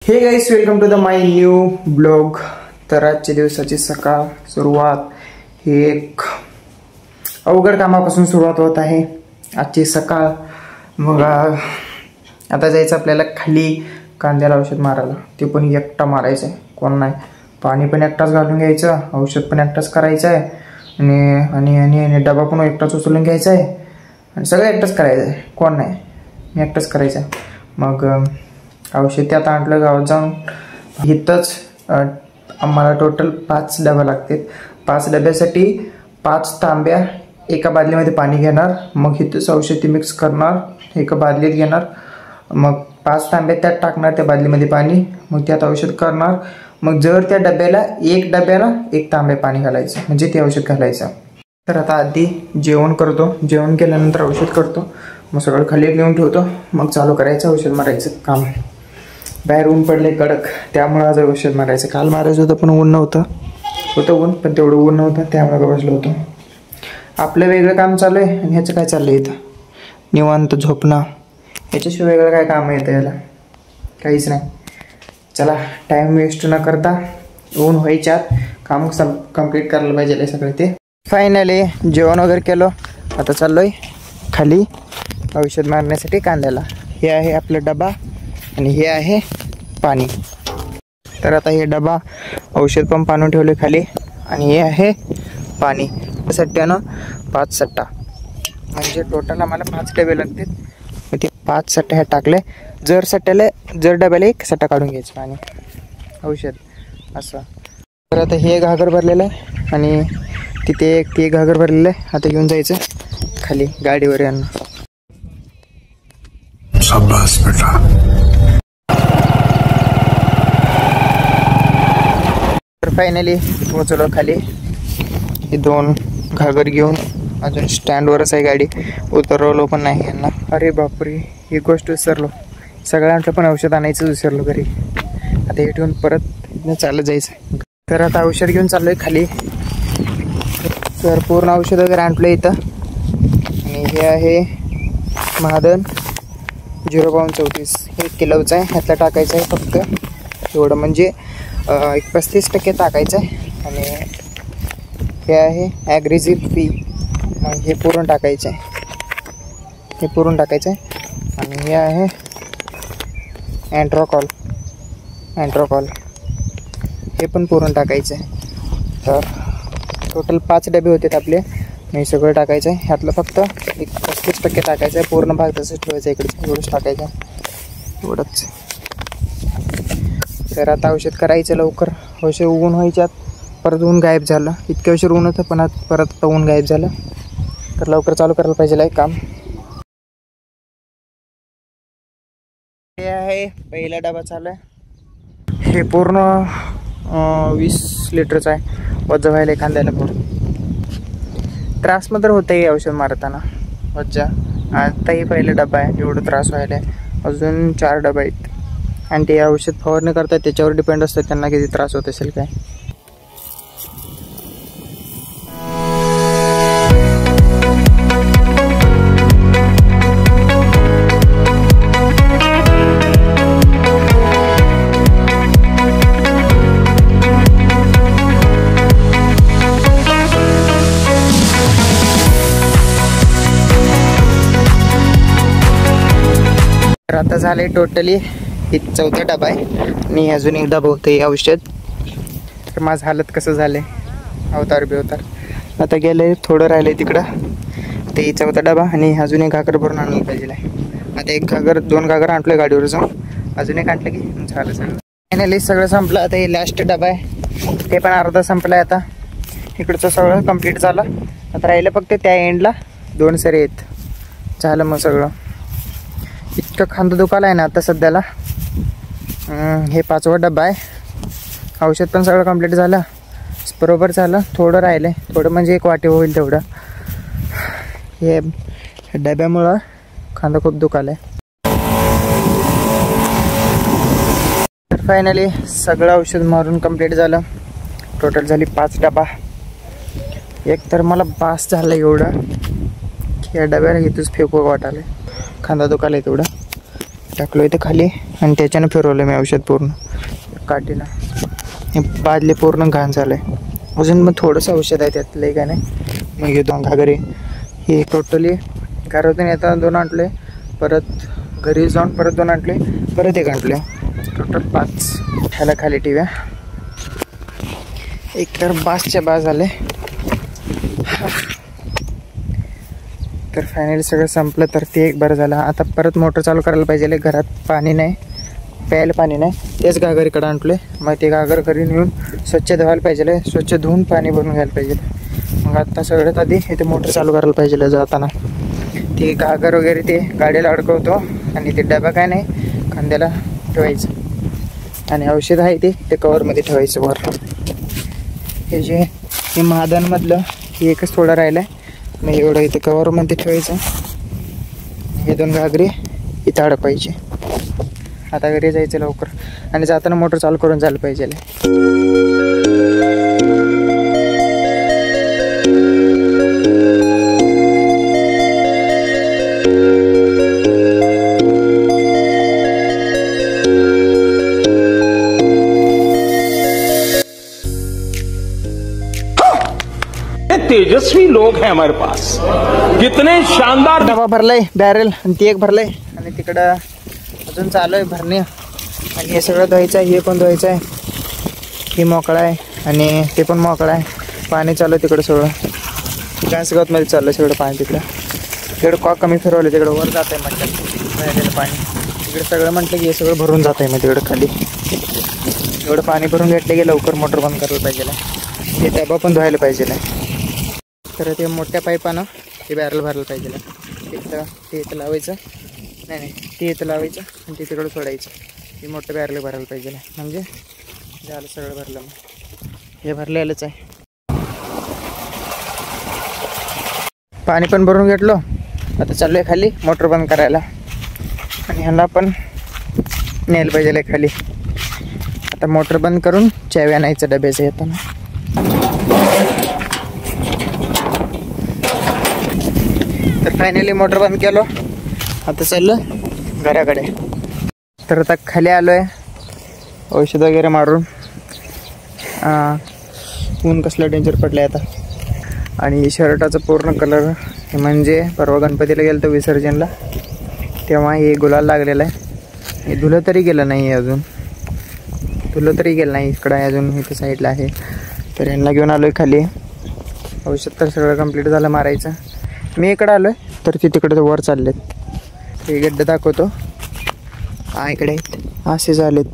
हे guys, welcome to the my new blog. तर आजच्या दिवसाची सकाळ सुरुवात ही एक अवघड कामापासून सुरुवात होत आहे आजची सकाळ। मग आता जायचं आपल्याला खाली कांद्याला औषध मारायला, ते पण एकटा मारायचं आहे, कोण नाही। पाणी पण एकटाच घालून घ्यायचं, औषध पण एकटाच करायचं आहे आणि आणि आणि डबा पण एकटाच उचलून घ्यायचा आहे आणि सगळं एकटाच करायचं आहे, कोण नाही, मी एकटाच करायचं आहे। मग औषध त्यात आणलं गावात जाऊन, इथंच आम्हाला टोटल 5 डबा लागतात। 5 डब्यासाठी 5 तांब्या एका बादलीमध्ये पाणी घेणार, मग इथंच औषध मिक्स करणार, एका बादलीत घेणार, मग 5 तांब्या त्यात टाकणार त्या बादलीमध्ये पाणी, मग त्यात औषध करणार। मग जर त्या डब्याला एक तांब्या पाणी घालायचं, म्हणजे ते औषध घालायचं। तर आता आधी जेवण करतो, जेवण केल्यानंतर औषध करतो, मग सगळं खाली घेऊन ठेवतो, मग चालू करायचं औषध मारायचं काम। बाहेर ऊन पडले कडक, त्यामुळे आज औषध मारायचं। काल मारायचं होतं पण ऊन नव्हतं, ऊन पण तेवढं ऊन नव्हतं, त्यामुळे बसलो होतो। आपलं वेगळं काम चालू आहे आणि ह्याचं काय चाललंय इथं, निवांत झोपणं, ह्याच्याशिवाय वेगळं काय काम येतं याला, काहीच नाही। चला, टाईम वेस्ट न करता ऊन व्हायच्यात काम कंप्लीट करायला पाहिजे सगळं ते। फायनली जेवण वगैरे केलं, आता चाललोय खाली औषध मारण्यासाठी कांद्याला। हे आहे आपला डबा आणि हे आहे पाणी। तर आता हे डबा औषध पंप आणून ठेवले खाली आणि हे आहे पाणी। सट्ट्यानं 5 सट्टा, म्हणजे टोटल आम्हाला 5 डबे लागतात। मग ते 5 सट्टे ह्यात टाकले, जर डब्याला 1 सट्टा काढून घ्यायचं पाणी औषध असं। तर आता हे घागर भरलेलं आहे आणि तिथे ते घागर भरलेलं आहे, आता घेऊन जायचं खाली गाडीवर यांना। शाबाश बेटा। तर फायनली पोहोचलो खाली, हे 2 घागर घेऊन अजून स्टँडवरच आहे गाडी, उतरवलो पण नाही यांना। अरे बापरे, ही गोष्ट विसरलो, सगळ्यांचं पण औषध आणायचं विसरलो घरी। आता हे ठेवून परत चालत जायचं। तर आता औषध घेऊन चाललोय खाली। तर पूर्ण औषध वगैरे आणलं इथं आणि हे आहे महादन 0.34, हे किलोचं आहे, ह्यातलं टाकायचं आहे फक्त एवढं, म्हणजे 35% टाकायचं आहे। आणि हे आहे ॲग्रेसिव्ह पी, मग हे पूर्ण टाकायचं आहे, हे पूर्ण टाकायचं आहे। आणि हे आहे अँट्रोकॉल, हे पण पूर्ण टाकायचं आहे। तर टोटल 5 डबे होते आपले, हे सगळं टाकायचं आहे। ह्यातलं फक्त 35% टाकायचं आहे, पूर्ण भाग तसंच ठेवायचं इकडे, एवढंच टाकायचं आहे, एवढंच। तर आता औषध करायचं लवकर, औषध ऊन व्हायच्यात, परत ऊन गायब झालं, इतक्या उशीर ऊन होतं पण परत ऊन गायब झालं। तर लवकर चालू करायला पाहिजे आहे काम। हे आहे पहिला डबा चालू आहे, हे पूर्ण 20 लिटरचं आहे, वज्जा व्हायला एखाद्याला पूर्ण त्रास मात्र होतं आहे औषध मारताना वज्जा। आता हे पहिला डबा आहे, एवढं त्रास व्हायला आहे, अजून 4 डबा आहेत आणि ते औषध फवारणी करतात त्याच्यावर डिपेंड असतं त्यांना किती त्रास होत असेल काय। तर आता झाले टोटली 4था डबा आहे आणि अजून एक डबा होतं हे औषध। तर माझं हालत कसं झालं, अवतार बिवतार। आता गेले, थोडं राहिलं तिकडं, ते 4था डबा आणि अजून एक घागर भरून आणलं पाहिजे आहे। आता 2 घागर आणलं गाडीवर जाऊन, अजून एक आणलं की झालं सगळं। फायनली सगळं संपलं, आता हे लास्ट डबा आहे, ते पण अर्धा संपलं आहे। आता इकडचं सगळं कंप्लीट झालं, आता राहिलं फक्त त्या एंडला 2 सरी आहेत, झालं मग सगळं। इतकं खांदं दुखायला आहे ना आता सध्याला। हे 5वा डबा आहे, औषध पण सगळं कंप्लीट झालं, बरोबर झालं, थोडं राहिलं, थोडं म्हणजे 1 वाटी होईल तेवढं। हे डब्यामुळं खांदा खूप दुखायला आहे। तर फायनली सगळं औषध मारून कंप्लीट झालं, टोटल झाली 5 डबा। एक तर मला बास झालं एवढं की या डब्याला इथंच फेकू वाटायला, खांदा दुखायला तेवढं। टाकलो इथे खाली आणि त्याच्यानं फिरवलं मी औषध पूर्ण काठीनं. हे बादली पूर्ण घाण झालं आहे. अजून मग थोडंसं औषध आहे त्यातलं काय नाही. मग हे 2 घागरे हे टोटली घरातून येताना 2 आणले, परत घरी जाऊन परत 2 आणले, परत 1 आणले, टोटल 5. ह्याला खाली ठेव्या. एक तर बासच्या बास झाले. तर फायनली सगळं संपलं तर ते एक बरं झालं. आता परत मोटर चालू करायला पाहिजे. घरात पाणी नाही, प्यायला पाणी नाही. तेच घागर इकडं आणले. मग ते घागर घरी नेऊन स्वच्छ धुवायला पाहिजे, स्वच्छ धुवून पाणी भरून घ्यायला पाहिजे. मग आता सगळ्यात आधी इथे मोटर चालू करायला पाहिजे. जाताना ते घागर वगैरे ते गाडीला अडकवतो आणि ते डबा काय नाही खांद्याला ठेवायचं आणि औषध आहे ते कवरमध्ये ठेवायचं वर. हे जे हे महादानमधलं हे एकच थोडं राहिलं आहे. मग एवढं इथे कवरमध्ये ठेवायचं. हे 2 घागरे इथं अडकवायचे. आता घरी जायचं लवकर आणि जाताना मोटर चालू करून जायला पाहिजे. तेजस्वी लोग हैं हमारे पास, कितने शानदार. डबा भरलाय बॅरेल आणि ते एक भरलंय आणि तिकडं अजून चालू आहे भरणे. आणि हे सगळं धुवायचं आहे. हे पण धुवायचं आहे. हे मोकळा आहे आणि ते पण मोकळा आहे. पाणी चालू आहे तिकडं सगळं घासगावमध्ये चाललं सगळं पाणी. तिकडं कॉक कमी फिरवलं, तिकडं वर जात आहे म्हटलं पाणी. तिकडे सगळं म्हटलं की हे सगळं भरून जात आहे. मग तिकडं खाली एवढं पाणी भरून घेतलं की लवकर मोटर बंद करायला पाहिजे. हे डबा पण धुवायला पाहिजे. तर ते मोठ्या पाईपानं ते बॅरल भरायला पाहिजे. ते इथं लावायचं, नाही ते इथं लावायचं आणि ते तिकडं सोडायचं. हे मोठं बॅरल भरायला पाहिजे. म्हणजे झालं सगळं भरलं. मग हे भरलेलंच आहे. पाणी पण भरून घेतलो. आता चालू आहे खाली मोटर बंद करायला आणि ह्यांना पण न्यायला पाहिजे खाली. आता मोटर बंद करून चावी आणायचं डब्याचं येताना. तर फायनली मोटर बंद केलो. आता चाललं घराकडे. तर आता खाली आलो आहे औषध वगैरे मारून. ऊन कसलं डेंजर पडलं आहे आता. आणि शर्टाचा पूर्ण कलर म्हणजे परवा गणपतीला गेलं तर विसर्जनला तेव्हा हे गुलाल लागलेलं आहे. हे धुलं तरी गेलं नाही अजून, इकडं आहे अजून, इथे साईडला आहे. तर यांना घेऊन आलो आहे खाली. औषध तर सगळं कंप्लीट झालं मारायचं. मी इकडं आलो आहे तर ते तिकडे वर चाललेत. हे गड्डे दाखवतो. इकडे आहेत असे झालेत.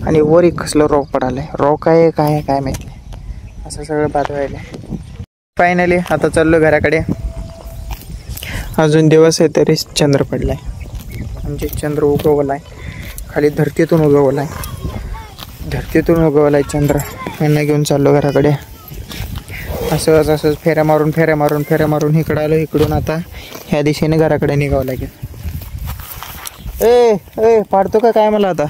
आणि वर एक कसलं रॉक पडालं आहे. रॉक आहे काय माहिती नाही. असं सगळं बाद व्हायलं आहे. फायनली आता चाललो घराकडे. अजून दिवस आहे तरी चंद्र पडला आहे. म्हणजे चंद्र उगवला आहे खाली धरतीतून उगवला आहे चंद्र. यांना घेऊन चाललो घराकडे. असंच फेऱ्या मारून इकडं आलो. इकडून आता ह्या दिशेने घराकडे निघावं लागेल. ए पाडतो का काय मला आता.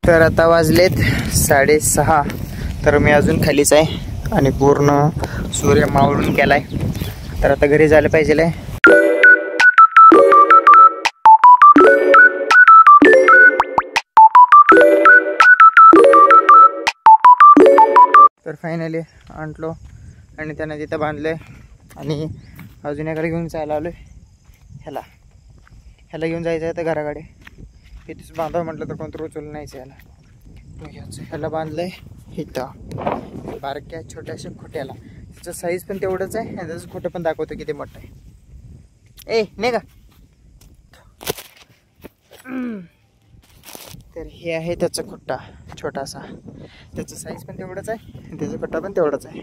तर आता वाजलेत 6:30. तर मी अजून खालीच आहे आणि पूर्ण सूर्य मावळून गेलाय. तर आता घरी जायला पाहिजे. तर फायनली आणलो आणि त्याने तिथं बांधले आणि अजून एकडे घेऊन जायला आलो आहे. ह्याला घेऊन जायचं आहे तर घराकडे. इथेच बांधावं म्हटलं तर कोणतं उचलून नाहीच याला. ह्याला बांधलंय इथं बारक्या छोट्याशा खोट्याला. त्याचं साईज पण तेवढंच आहे आणि त्याचं खोटं पण दाखवतो किती मोठं आहे. नाही का. तर हे आहे त्याचा खुट्टा छोटासा. त्याचं साईज पण तेवढंच आहे आणि त्याचा खुट्टा पण तेवढाच आहे.